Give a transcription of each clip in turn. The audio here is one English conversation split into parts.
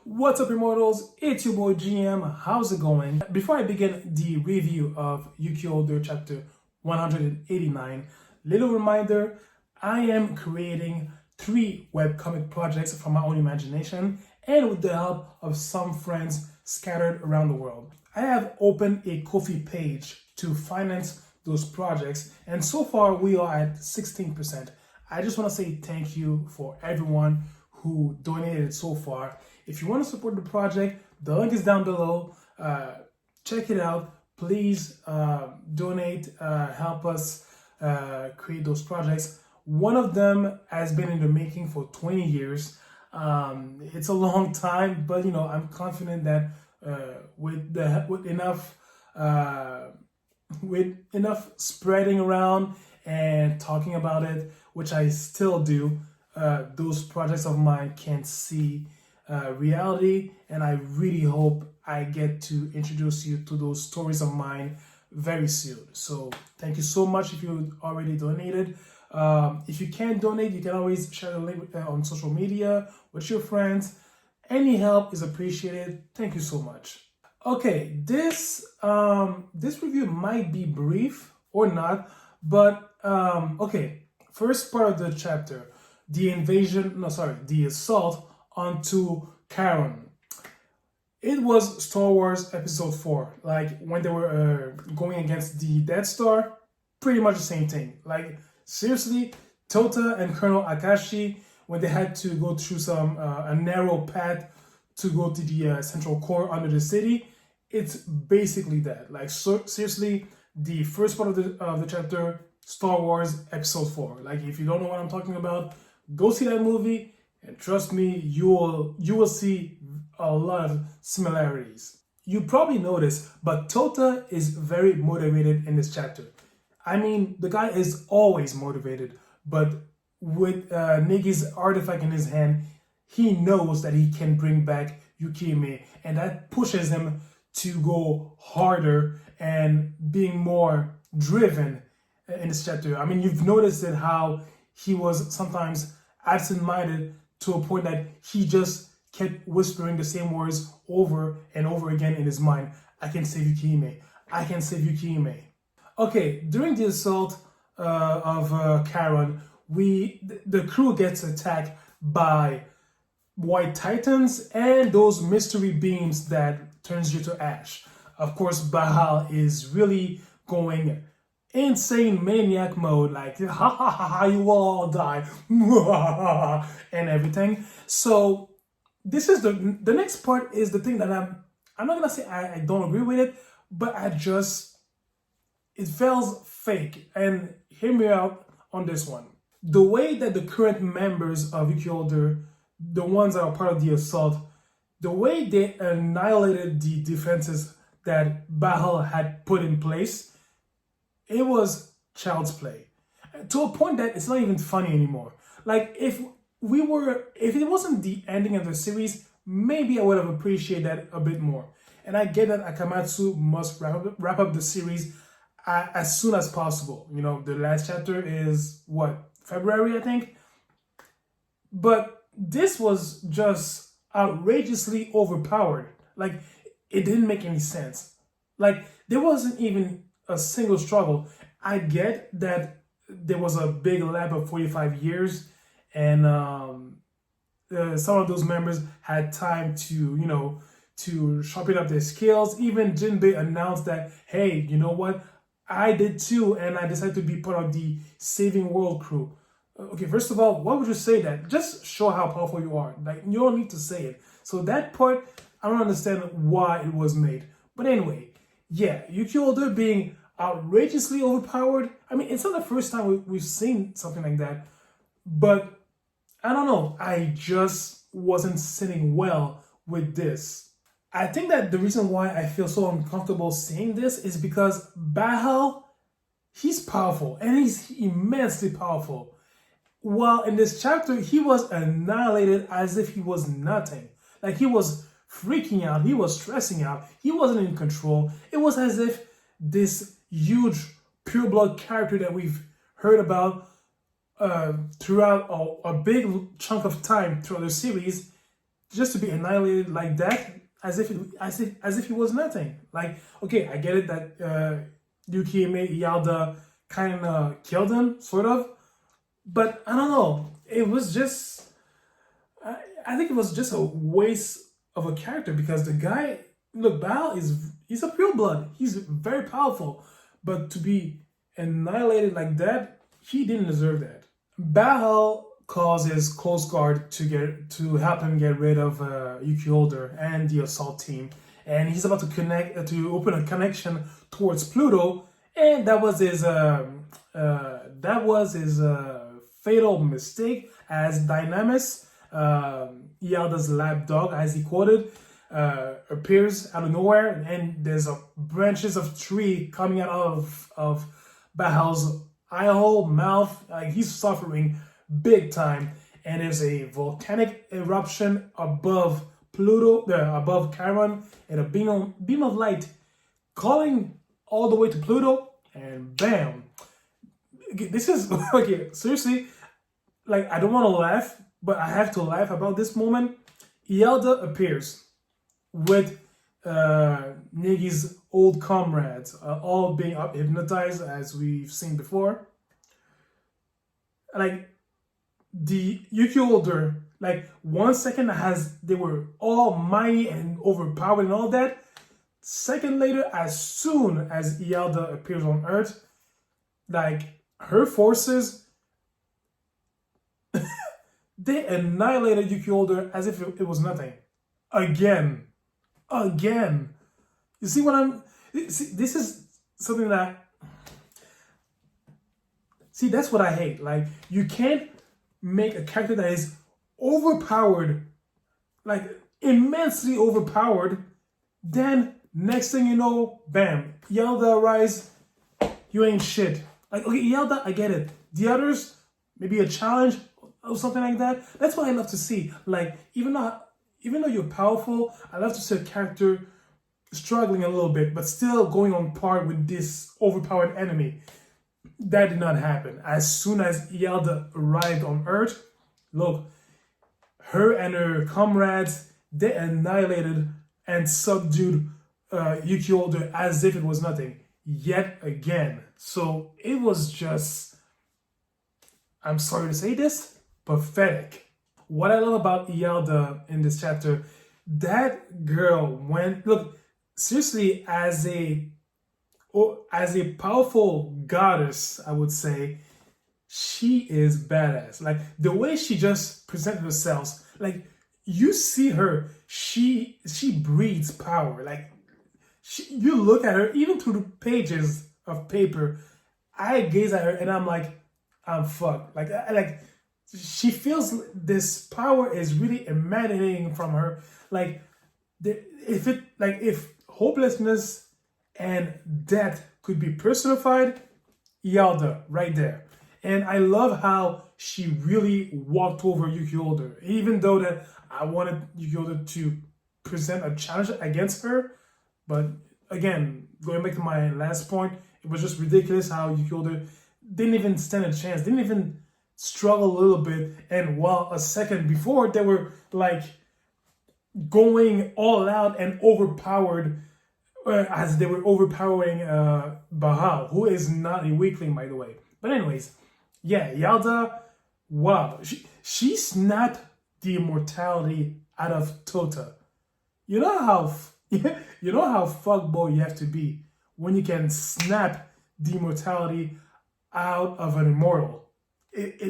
What's up, immortals? It's your boy GM. How's it going? Before I begin the review of Yuki Older chapter 189, little reminder, I am creating 3 webcomic projects from my own imagination and with the help of some friends scattered around the world. I have opened a Ko-fi page to finance those projects, and so far we are at 16%. I just want to say thank you for everyone who donated so far. If you want to support the project, the link is down below. Check it out. Please donate, help us create those projects. One of them has been in the making for 20 years. It's a long time, but I'm confident that with enough spreading around and talking about it, which I still do, those projects of mine can see reality, and I really hope I get to introduce you to those stories of mine very soon. So thank you so much if you already donated. If you can't donate, you can always share the link on social media with your friends. Any help is appreciated. Thank you so much. Okay, this review might be brief or not, but okay. First part of the chapter, the assault onto Karen. It was Star Wars Episode 4, like when they were going against the Death Star, pretty much the same thing. Like seriously, Tota and Colonel Akashi, when they had to go through a narrow path to go to the central core under the city, it's basically that. Like seriously, the first part of the chapter, Star Wars Episode 4. Like if you don't know what I'm talking about, go see that movie, and trust me, you will see a lot of similarities. You probably noticed, but Tota is very motivated in this chapter. I mean, the guy is always motivated, but with Negi's artifact in his hand, he knows that he can bring back Yukime, and that pushes him to go harder and being more driven in this chapter. I mean, you've noticed that how he was sometimes absent-minded to a point that he just kept whispering the same words over and over again in his mind. I can save Yukime. I can save Yukime. Okay, during the assault of Karen, the crew gets attacked by white titans and those mystery beams that turns you to ash. Of course, Bahal is really going insane maniac mode, like ha ha ha ha, you will all die and everything. So this is the next part is the thing that I'm not gonna say I don't agree with it, but it feels fake. And hear me out on this one. The way that the current members of Yuki Older, the ones that are part of the assault, the way they annihilated the defenses that Bahal had put in place, it was child's play. To a point that it's not even funny anymore. Like if it wasn't the ending of the series, maybe I would have appreciated that a bit more. And I get that Akamatsu must wrap up the series as soon as possible. The last chapter is February, I think. But this was just outrageously overpowered. Like it didn't make any sense. Like there wasn't even a single struggle. I get that there was a big lap of 45 years, and some of those members had time to sharpen up their skills. Even Jinbei announced that, hey, you know what? I did too, and I decided to be part of the Saving World crew. Okay, first of all, why would you say that? Just show how powerful you are. Like, you don't need to say it. So that part, I don't understand why it was made. But anyway, yeah, Yuki Older being outrageously overpowered. I mean, it's not the first time we've seen something like that. But I don't know. I just wasn't sitting well with this. I think that the reason why I feel so uncomfortable saying this is because Bahal, he's powerful and he's immensely powerful. While in this chapter, he was annihilated as if he was nothing. Like he was freaking out, he was stressing out, he wasn't in control. It was as if this huge pure blood character that we've heard about throughout a big chunk of time throughout the series just to be annihilated like that, as if he was nothing. Like, okay, I get it that Yukihime Yalda kind of killed him, sort of, but I don't know. It was just, I think it was just a waste of a character because the guy, look, Bao he's a pure blood. He's very powerful, but to be annihilated like that, he didn't deserve that. Bao calls his close guard to help him get rid of Yuki Holder and the assault team, and he's about to open a connection towards Pluto, and that was his fatal mistake, as Dynamis, Yalda's lab dog, as he quoted, appears out of nowhere, and there's branches of tree coming out of Bao's eye hole, mouth. Like, he's suffering big time, and there's a volcanic eruption above Pluto, above Chiron, and a beam of light calling all the way to Pluto, and bam. This is, okay, seriously, like, I don't want to laugh, but I have to laugh about this moment. Yalda appears with Negi's old comrades, all being hypnotized, as we've seen before. Like, the Yuki Holder, like, 1 second they were all mighty and overpowered and all that. Second later, as soon as Yalda appears on Earth, like, her forces, they annihilated Yuki Holder as if it was nothing. Again. You see what this is something that, see, that's what I hate. Like, you can't make a character that is overpowered, like immensely overpowered, then next thing you know, bam, Yalda arrives, you ain't shit. Like, okay, Yalda, I get it. The others, maybe a challenge or something like that. That's what I love to see. Like, even though you're powerful, I love to see a character struggling a little bit, but still going on par with this overpowered enemy. That did not happen. As soon as Yalda arrived on Earth, look, her and her comrades, they annihilated and subdued Yuki Holder as if it was nothing. Yet again. So it was just, I'm sorry to say this, pathetic. What I love about Yalda in this chapter, that girl went, look, seriously, as a powerful goddess, I would say, she is badass. Like, the way she just presented herself, like, you see her, she breathes power. Like, you look at her, even through the pages of paper, I gaze at her and I'm like, I'm fucked. Like, she feels this power is really emanating from her. Like, if hopelessness and death could be personified, Yalda right there. And I love how she really walked over Yuki Holder, even though that I wanted Yuki Holder to present a challenge against her. But again, going back to my last point, it was just ridiculous how Yuki Holder didn't even stand a chance, didn't even struggle a little bit. And while a second before, they were like going all out and overpowered, as they were overpowering Bahal, who is not a weakling, by the way. But anyways, yeah, Yalda, wow, she snapped the immortality out of Tota. You know how fuckboy you have to be when you can snap the immortality out of an immortal.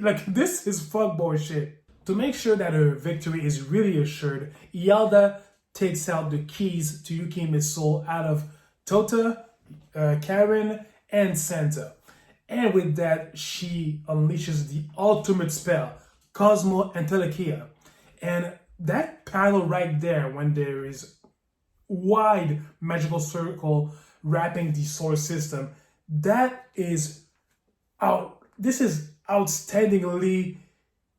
Like, this is fuckboy shit. To make sure that her victory is really assured, Yalda takes out the keys to Yukihime's soul out of Tota, Karen, and Santa. And with that, she unleashes the ultimate spell, Cosmo Entelekia. And that panel right there, when there is wide magical circle wrapping the solar system, that is out. This is outstandingly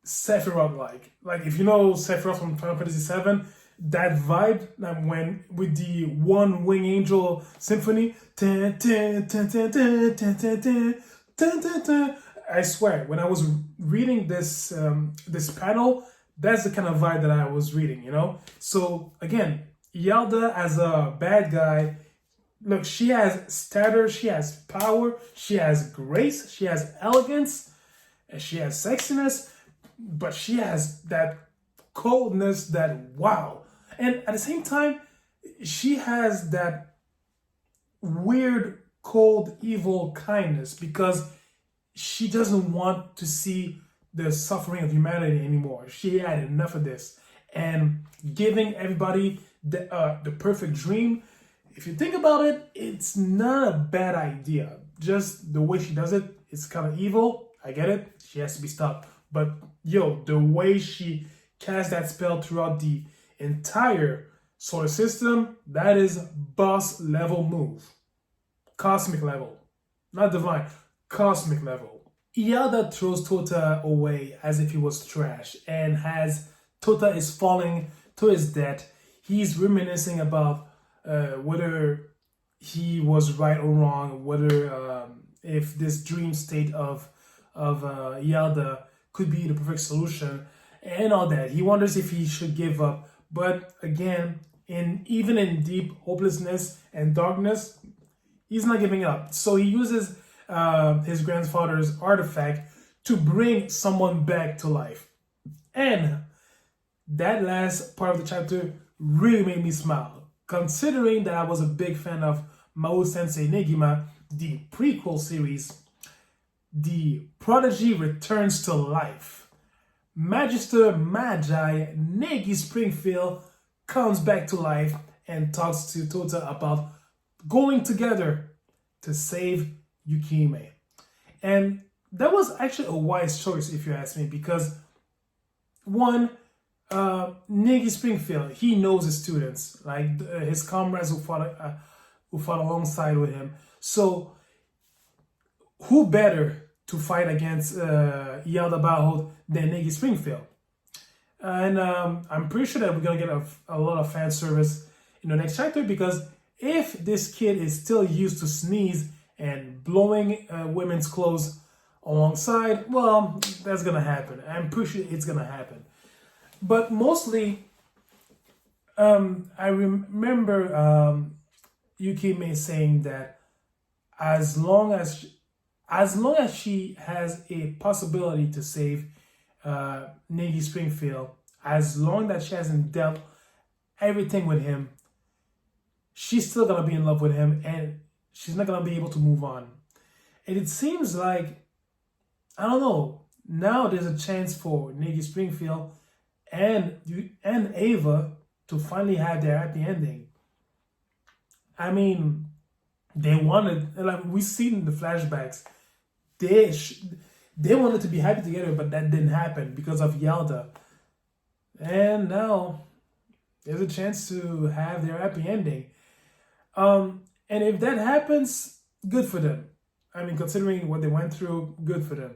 Sephiroth-like. Like, if you know Sephiroth from Final Fantasy VII, that vibe, when with the One Wing Angel Symphony, I swear, when I was reading this panel, That's the kind of vibe that I was reading, you know? So again, Yelda as a bad guy, look, she has stature, she has power, she has grace, she has elegance, and she has sexiness, but she has that coldness, that wow. And at the same time, she has that weird, cold, evil kindness because she doesn't want to see the suffering of humanity anymore. She had enough of this. And giving everybody the perfect dream, if you think about it, it's not a bad idea. Just the way she does it, it's kind of evil. I get it. She has to be stopped. But yo, the way she casts that spell throughout the entire solar system, that is boss level move. Cosmic level. Not divine. Cosmic level. Iada throws Tota away as if he was trash, and as Tota is falling to his death, he's reminiscing about whether he was right or wrong, whether if this dream state of Iada could be the perfect solution, and all that. He wonders if he should give up, but again, even in deep hopelessness and darkness, he's not giving up. So he uses his grandfather's artifact to bring someone back to life. And that last part of the chapter really made me smile, considering that I was a big fan of Mao Sensei Negima, the prequel series. The Prodigy returns to life. Magister Magi Negi Springfield comes back to life and talks to Tota about going together to save Yukime. And that was actually a wise choice, if you ask me, because one, Negi Springfield, he knows his students, like his comrades who fought alongside with him. So who better to fight against Yalda Baho than Negi Springfield? And I'm pretty sure that we're gonna get a lot of fan service in the next chapter, because if this kid is still used to sneeze and blowing women's clothes alongside, well, that's gonna happen. I'm pretty sure it's gonna happen. But mostly, I remember Yukime saying that as long as she has a possibility to save Negi Springfield, as long as she hasn't dealt everything with him, she's still gonna be in love with him, and she's not gonna be able to move on. And it seems like, I don't know, now there's a chance for Negi Springfield and Ava to finally have their happy ending. I mean, they wanted, like we seen in the flashbacks, they wanted to be happy together, but that didn't happen because of Yalda. And now there's a chance to have their happy ending. And if that happens, good for them. I mean, considering what they went through, good for them.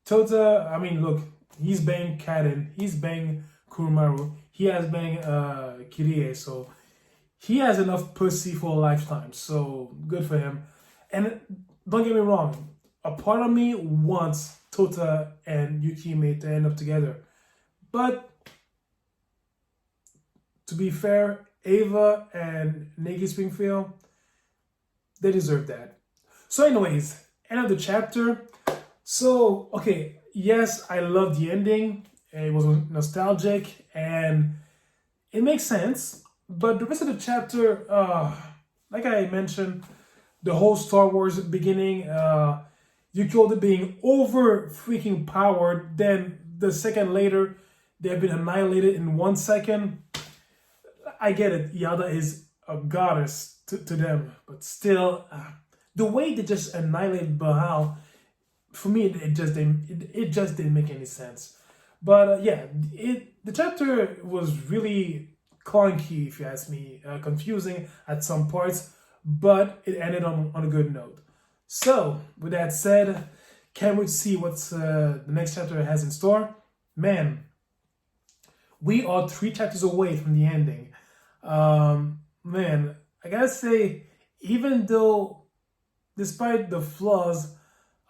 Tota, I mean, look, he's banged Kaden, he's banged Kurumaru, he has banged Kirie, so he has enough pussy for a lifetime, so good for him. And don't get me wrong, a part of me wants Tota and Yukime to end up together. But to be fair, Ava and Negi Springfield, they deserve that. So anyways, end of the chapter. So, okay, yes, I love the ending. It was nostalgic and it makes sense. But the rest of the chapter, like I mentioned, the whole Star Wars beginning, Yukioda being over freaking powered, then the second later, they've been annihilated in 1 second. I get it, Yada is a goddess to them, but still, the way they just annihilated Bahal, for me, it just didn't make any sense. But yeah, the chapter was really clunky, if you ask me, confusing at some parts, but it ended on a good note. So, with that said, can't wait to see what the next chapter has in store. Man, we are 3 chapters away from the ending. Man, I gotta say, even though, despite the flaws,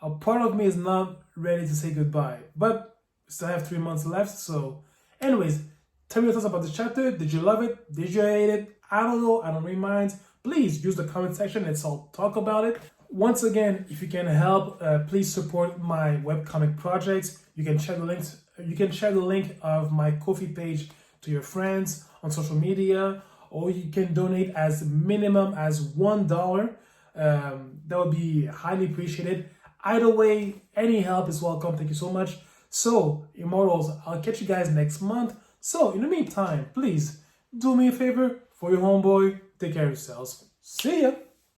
a part of me is not ready to say goodbye. But we still have 3 months left, so Anyways, tell me your thoughts about this chapter. Did you love it? Did you hate it? I don't know. I don't read minds. Please use the comment section. Let's all talk about it. Once again, if you can help, please support my webcomic projects. You can share the links. You can share the link of my Ko-fi page to your friends on social media, or you can donate as minimum as $1. That would be highly appreciated. Either way, any help is welcome. Thank you so much. So, Immortals, I'll catch you guys next month. So, in the meantime, please do me a favor for your homeboy. Take care of yourselves. See ya.